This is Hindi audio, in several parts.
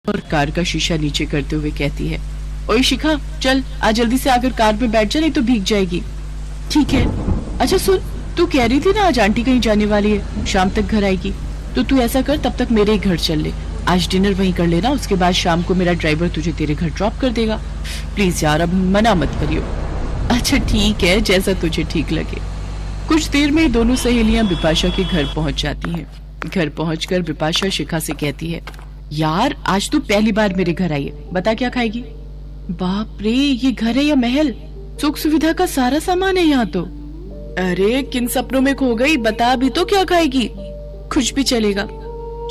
और कार का शीशा नीचे करते हुए कहती है, ओए शिखा, चल आज जल्दी से आकर कार में बैठ जा, नहीं तो भीग जाएगी। ठीक है। अच्छा सुन, तू कह रही थी ना आज आंटी कहीं जाने वाली है, शाम तक घर आएगी, तो तू ऐसा कर, तब तक मेरे ही घर चल ले। आज डिनर वहीं कर लेना, उसके बाद शाम को मेरा ड्राइवर तुझे तेरे घर ड्रॉप कर देगा। प्लीज यार, अब मना मत करियो। अच्छा ठीक है, जैसा तुझे ठीक लगे। कुछ देर में दोनों सहेलियां बिपाशा के घर पहुंच जाती हैं। घर पहुंचकर बिपाशा शिखा से कहती है, यार आज तू पहली बार मेरे घर आई है, बता क्या खाएगी। बाप रे, ये घर है या महल? सुख सुविधा का सारा सामान है यहाँ तो। अरे किन सपनों में खो गई, बता भी तो क्या खाएगी। कुछ भी चलेगा।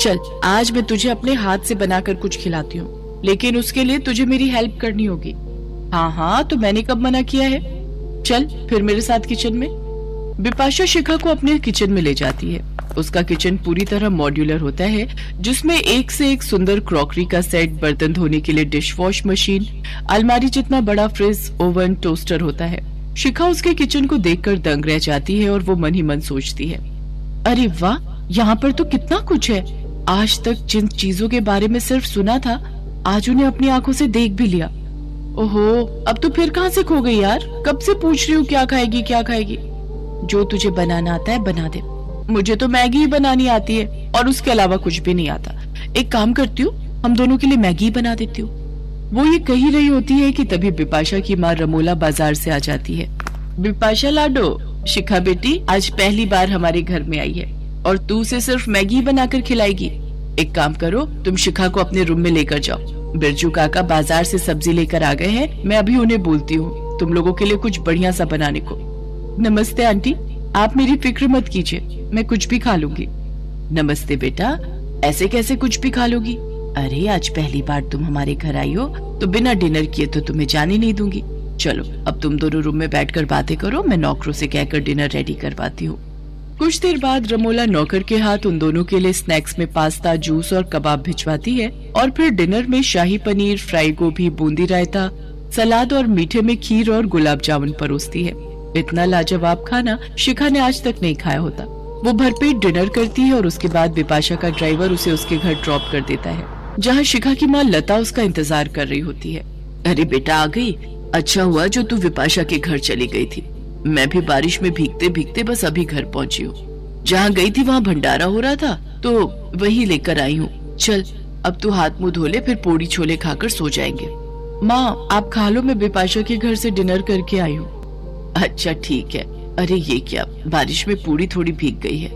चल आज मैं तुझे अपने हाथ से बनाकर कुछ खिलाती हूँ, लेकिन उसके लिए तुझे मेरी हेल्प करनी होगी। हाँ हाँ, तो मैंने कब मना किया है। चल फिर मेरे साथ किचन में। बिपाशा शिखा को अपने किचन में ले जाती है। उसका किचन पूरी तरह मॉड्यूलर होता है, जिसमें एक से एक सुंदर क्रॉकरी का सेट, बर्तन धोने के लिए डिश वॉश मशीन, अलमारी जितना बड़ा फ्रिज, ओवन, टोस्टर होता है। शिखा उसके किचन को देखकर दंग रह जाती है और वो मन ही मन सोचती है, अरे वाह, यहाँ पर तो कितना कुछ है। आज तक जिन चीजों के बारे में सिर्फ सुना था, आज उन्हें अपनी आंखों से देख भी लिया। ओहो, अब तो फिर कहाँ से खो गई यार, कब से पूछ रही हूँ क्या खाएगी क्या खाएगी। जो तुझे बनाना आता है बना दे, मुझे तो मैगी ही बनानी आती है और उसके अलावा कुछ भी नहीं आता। एक काम करती हूँ, हम दोनों के लिए मैगी बना देती हूँ। वो ये कह ही रही होती है कि तभी बिपाशा की माँ रमोला बाजार से आ जाती है। बिपाशा लाडो, शिखा बेटी आज पहली बार हमारे घर में आई है और तू उसे सिर्फ मैगी बनाकर खिलाएगी। एक काम करो, तुम शिखा को अपने रूम में लेकर जाओ। बिरजू काका बाजार से सब्जी लेकर आ गए हैं, मैं अभी उन्हें बोलती हूँ तुम लोगों के लिए कुछ बढ़िया सा बनाने को। नमस्ते आंटी, आप मेरी फिक्र मत कीजिए, मैं कुछ भी खा लूंगी। नमस्ते बेटा, ऐसे कैसे कुछ भी खा लोगी? अरे आज पहली बार तुम हमारे घर आई हो, तो बिना डिनर किए तो तुम्हें जाने नहीं दूंगी। चलो अब तुम दोनों रूम में बैठकर बातें करो, मैं नौकरों से कहकर डिनर रेडी करवाती हूँ। कुछ देर बाद रमोला नौकर के हाथ उन दोनों के लिए स्नैक्स में पास्ता, जूस और कबाब भिजवाती है और फिर डिनर में शाही पनीर, फ्राई गोभी, बूंदी रायता, सलाद और मीठे में खीर और गुलाब जामुन परोसती है। इतना लाजवाब खाना शिखा ने आज तक नहीं खाया होता। वो भरपेट डिनर करती है और उसके बाद बिपाशा का ड्राइवर उसे उसके घर ड्रॉप कर देता है, जहाँ शिखा की माँ लता उसका इंतजार कर रही होती है। अरे बेटा आ गई, अच्छा हुआ जो तू विपाशा के घर चली गई थी। मैं भी बारिश में भीगते भीगते बस अभी घर पहुंची हूँ। जहाँ गई थी वहाँ भंडारा हो रहा था, तो वही लेकर आई हूँ। चल अब तू हाथ मुंह धो ले, फिर पूड़ी छोले खाकर सो जाएंगे। माँ आप खा लो, मैं बिपाशा के घर से डिनर करके आई हूँ। अच्छा ठीक है। अरे ये क्या, बारिश में पूड़ी थोड़ी भीग गई है,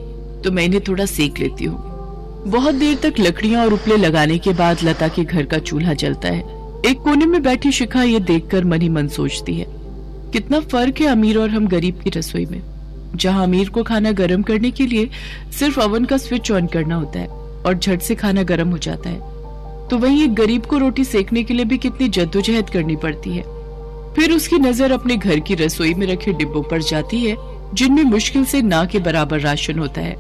तो मैं इन्हें थोड़ा सेक लेती हूँ। बहुत देर तक लकड़ियाँ और उपले लगाने के बाद लता के घर का चूल्हा जलता है। एक कोने में बैठी शिखा ये देखकर मन ही मन सोचती है, कितना फर्क है अमीर और हम गरीब की रसोई में। जहाँ अमीर को खाना गर्म करने के लिए सिर्फ ओवन का स्विच ऑन करना होता है और झट से खाना गर्म हो जाता है, तो वहीं एक गरीब को रोटी सेकने के लिए भी कितनी जद्दोजहद करनी पड़ती है। फिर उसकी नजर अपने घर की रसोई में रखे डिब्बों पर जाती है, जिनमें मुश्किल से ना के बराबर राशन होता है।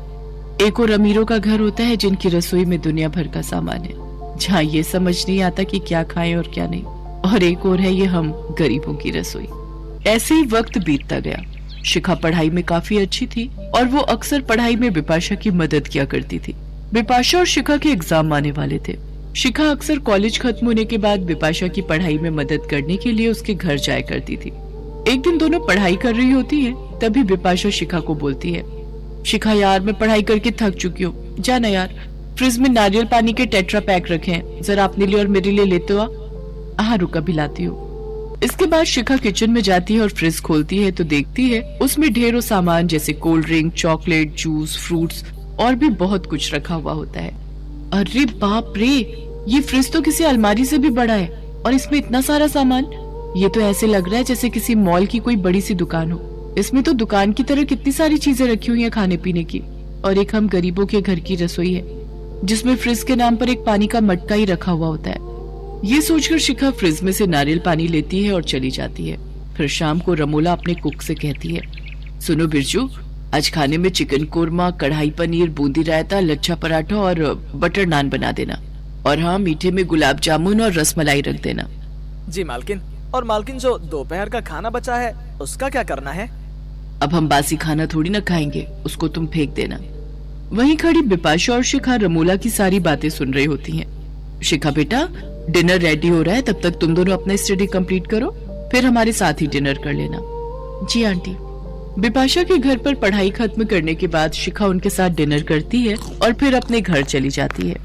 एक और अमीरों का घर होता है जिनकी रसोई में दुनिया भर का सामान है, जहाँ ये समझ नहीं आता कि क्या खाएं और क्या नहीं। और एक और है ये हम गरीबों की रसोई। ऐसे ही वक्त बीतता गया। शिखा पढ़ाई में काफी अच्छी थी और वो अक्सर पढ़ाई में बिपाशा की मदद किया करती थी। बिपाशा और शिखा के एग्जाम आने वाले थे। शिखा अक्सर कॉलेज खत्म होने के बाद बिपाशा की पढ़ाई में मदद करने के लिए उसके घर जाया करती थी। एक दिन दोनों पढ़ाई कर रही होती है, तभी बिपाशा शिखा को बोलती है, शिखा यार मैं पढ़ाई करके थक चुकी हूँ, जाना यार, फ्रिज में नारियल पानी के टेट्रा पैक रखे हैं, जरा अपने लिए और मेरे लिए लेते हो। हाँ रुका भी लाती हूँ। इसके बाद शिखा किचन में जाती है और फ्रिज खोलती है तो देखती है उसमें ढेरों सामान जैसे cold drink, chocolate, juice, fruits और भी बहुत कुछ रखा हुआ होता है। अरे बाप रे, ये फ्रिज तो किसी अलमारी से भी बड़ा है और इसमें इतना सारा सामान। ये तो ऐसे लग रहा है जैसे किसी मॉल की कोई बड़ी सी दुकान हो। इसमें तो दुकान की तरह कितनी सारी चीजें रखी हुई हैं खाने पीने की, और एक हम गरीबों के घर की रसोई है जिसमें फ्रिज के नाम पर एक पानी का मटका ही रखा हुआ होता है। ये सोचकर शिखा फ्रिज में से नारियल पानी लेती है और चली जाती है। फिर शाम को रमोला अपने कुक से कहती है, सुनो बिरजू, आज खाने में चिकन कोरमा, कढ़ाई पनीर, बूंदी रायता, लच्छा पराठा और बटर नान बना देना, और हाँ मीठे में गुलाब जामुन और रसमलाई रख देना। जी मालकिन। और मालकिन जो दोपहर का खाना बचा है उसका क्या करना है? अब हम बासी खाना थोड़ी ना खाएंगे, उसको तुम फेंक देना। वहीं खड़ी बिपाशा और शिखा रमोला की सारी बातें सुन रही होती हैं। शिखा बेटा, डिनर रेडी हो रहा है, तब तक तुम दोनों अपना स्टडी कंप्लीट करो, फिर हमारे साथ ही डिनर कर लेना। जी आंटी। बिपाशा के घर पर पढ़ाई खत्म करने के बाद शिखा उनके साथ डिनर करती है और फिर अपने घर चली जाती है,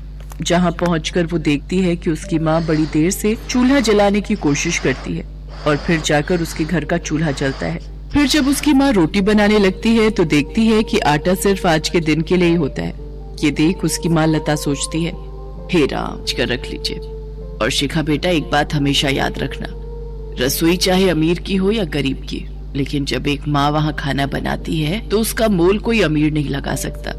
जहां पहुंचकर वो देखती है कि उसकी माँ बड़ी देर से चूल्हा जलाने की कोशिश करती है और फिर जाकर उसके घर का चूल्हा जलता है। फिर जब उसकी माँ रोटी बनाने लगती है तो देखती है कि आटा सिर्फ आज के दिन के लिए ही होता है। ये देख उसकी माँ लता सोचती है, हे राम, कर रख लीजिए। और शिखा बेटा, एक बात हमेशा याद रखना, रसोई चाहे अमीर की हो या गरीब की, लेकिन जब एक माँ वहाँ खाना बनाती है तो उसका मोल कोई अमीर नहीं लगा सकता।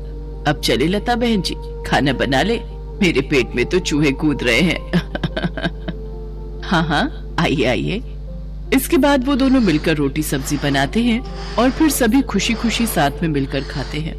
अब चले लता बहन जी, खाना बना ले, मेरे पेट में तो चूहे कूद रहे हैं। हाँ हाँ, आइए आइए। इसके बाद वो दोनों मिलकर रोटी सब्जी बनाते हैं और फिर सभी खुशी खुशी साथ में मिलकर खाते हैं।